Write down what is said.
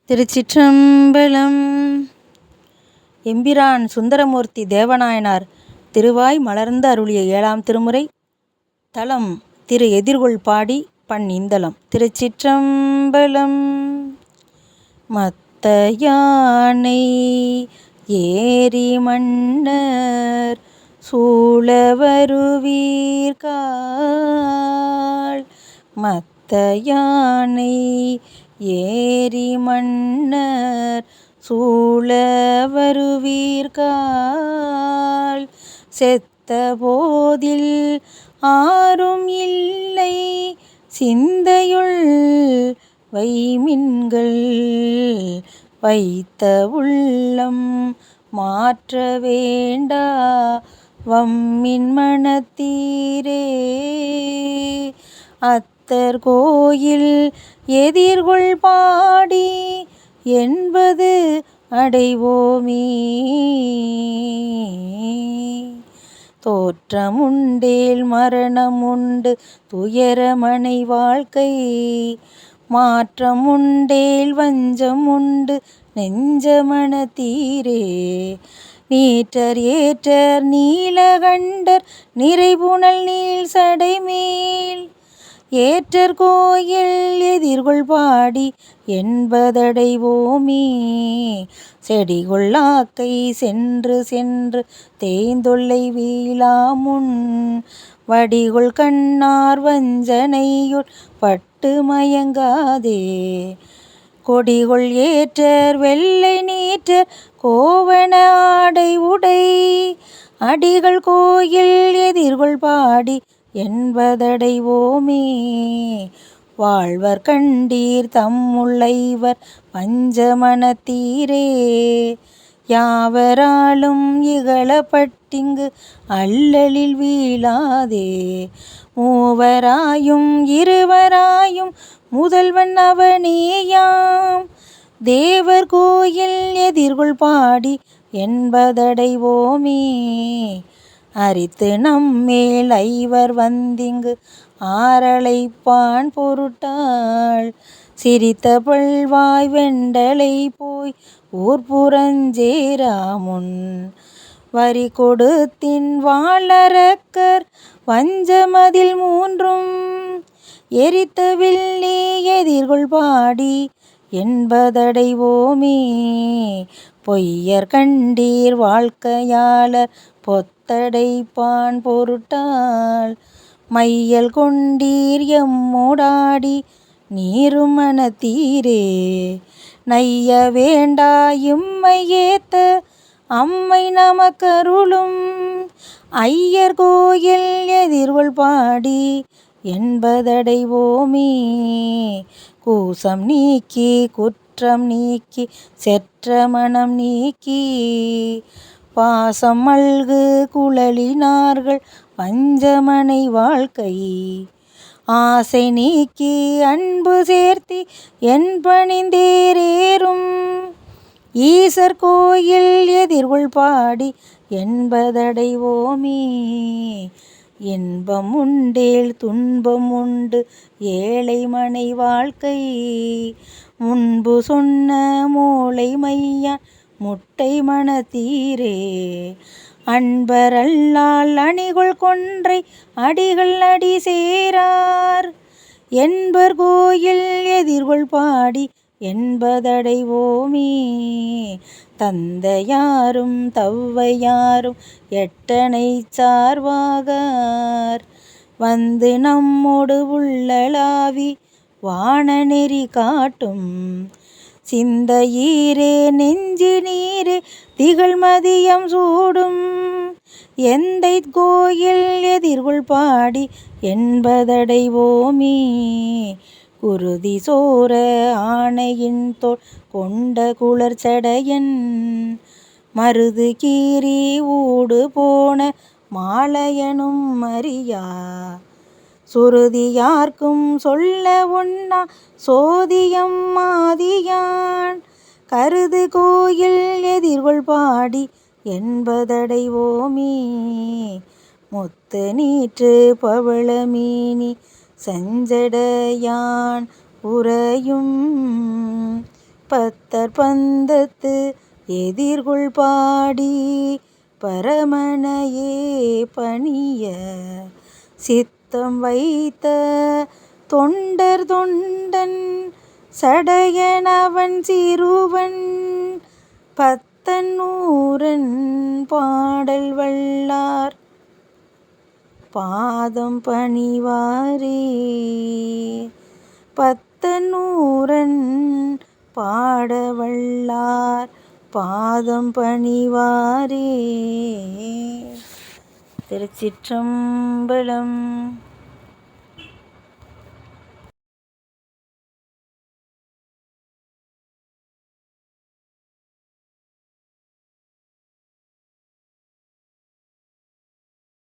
திருச்சிற்றம்பலம். எம்பிரான் சுந்தரமூர்த்தி தேவநாயனார் திருவாய் மலர்ந்து அருளிய 7ஆம் திருமுறை. தலம் திரு எதிர்கொள்பாடி, பண் இந்தளம். திருச்சிற்றம்பலம். மத்த யானை ஏரி மன்னர் சூழ வருவீர்காள். மத்த யானை ஏரி மன்னர் சூழ வருவீர்காள். செத்த போதில் ஆரும் இல்லை சிந்தையுள் வைமின்கள். வைத்த உள்ளம் மாற்ற வேண்டா வம்மின் மனத்தீரே. அத்தர் கோயில் எதிர்கொள்பாடி என்பது அடைவோமே. தோற்றமுண்டேல் மரணமுண்டு துயரமனை வாழ்க்கை. மாற்றமுண்டேல் வஞ்சமுண்டு நெஞ்சமனத்தீரே. நீற்றர் ஏற்றர் நீலகண்டர் நிறைபுனல் நீள் சடைமேல். ஏற்றர் கோயில் எதிர்கொள்பாடி என்பதடைவோமே. செடிகொள்ளாக்கை சென்று சென்று தேய்ந்தொல்லை வீழாமுன். வடிகொள் கண்ணார் வஞ்சனையுள் பட்டு மயங்காதே. கொடிகொள் ஏற்றர் வெள்ளை நீற்றர் கோவண ஆடை உடை. அடிகள் கோயில் எதிர்கொள்பாடி என்பதடைவோமே. வாழ்வர் கண்டீர் தம்முள்ளைவர் பஞ்சமனத்தீரே. யாவராலும் இகழப்பட்டிங்கு அல்லலில் வீழாதே. மூவராயும் இருவராயும் முதல்வன் அவனேயாம். தேவர் கோயில் எதிர்கொள்பாடி என்பதடைவோமே. அரித்து நம்மேல் ஐவர் வந்திங்கு ஆரழைப்பான் பொருட்டால். சிரித்த பல்வாய் வெண்டலை போய் ஊர்புறஞ்சேராமுன். வரி கொடுத்தின் வாளரக்கர் வஞ்சமதில் மூன்றும். எரித்த வில்லி எதிர்கொள்பாடி என்பதடைவோமே. பொய்யர் கண்டீர் வாழ்க்கையாளர் பொத்தடைப்பான் பொருட்டால். மையல் கொண்டீர் எம்மோடாடி நீரும் மனத்தீரே. நைய வேண்டா இம்மை ஏத்த அம்மை நமக்கருளும். ஐயர் கோயில் எதிர்கொள்பாடி என்பதடைவோமே. கூசம் நீக்கி குற்றம் நீக்கி செற்ற மனம் நீக்கி. பாசம் மல்கு குழலினார்கள் பஞ்சமனை வாழ்க்கை. ஆசை நீக்கி அன்பு சேர்த்தி என் பணிந்தேரேறும். ஈசர் கோயில் எதிர்கொள்பாடி என்பதடைவோமே. இன்பம் உண்டேல் துன்பம் உண்டு ஏழை மனை வாழ்க்கை. முன்பு சொன்ன மூளை மையான் முட்டை மனத்தீரே. அன்பரல்லால் அணிகொள் கொன்றை அடிகள் அடி சேரார். என்பர் கோயில் எதிர்கொள்பாடி என்பதடைவோமே. தந்தையாரும் தவ்வையாரும் எட்டனை சார்வாகார். வந்து நம்மோடு உள்ளளாவி வானநெறி காட்டும். சிந்தையீரே நெஞ்சி நீரே திகழ் மதியம் சூடும். எந்தை கோயில் எதிர்கொள்பாடி என்பதடைவோமே. குருதி சோர ஆணையின் தோள் கொண்ட குளர் சடையன். மருது கீறி ஊடு போன மாலையனும் அறியா. சுருதி யார்க்கும் சொல்ல ஒண்ணா சோதியம் மாதியான். கருது கோயில் எதிர்கொள்பாடி என்பதடைவோமே. முத்து நீற்று பவளமேனி செஞ்சடையான் உறையும். பத்தர் பந்தத்து எதிர்கொள் பாடி பரமனையே பணிய சித்தம் வைத்த தொண்டர் தொண்டன் சடையனவன் சிறுவன் பத்தன்னூரன் பாடல் வல்லார் பாதம் பணிவாரே. பத்தன்னூரன் பாடவல்லார் பாதம் பணிவாரே. திருச்சிற்றம்பலம்.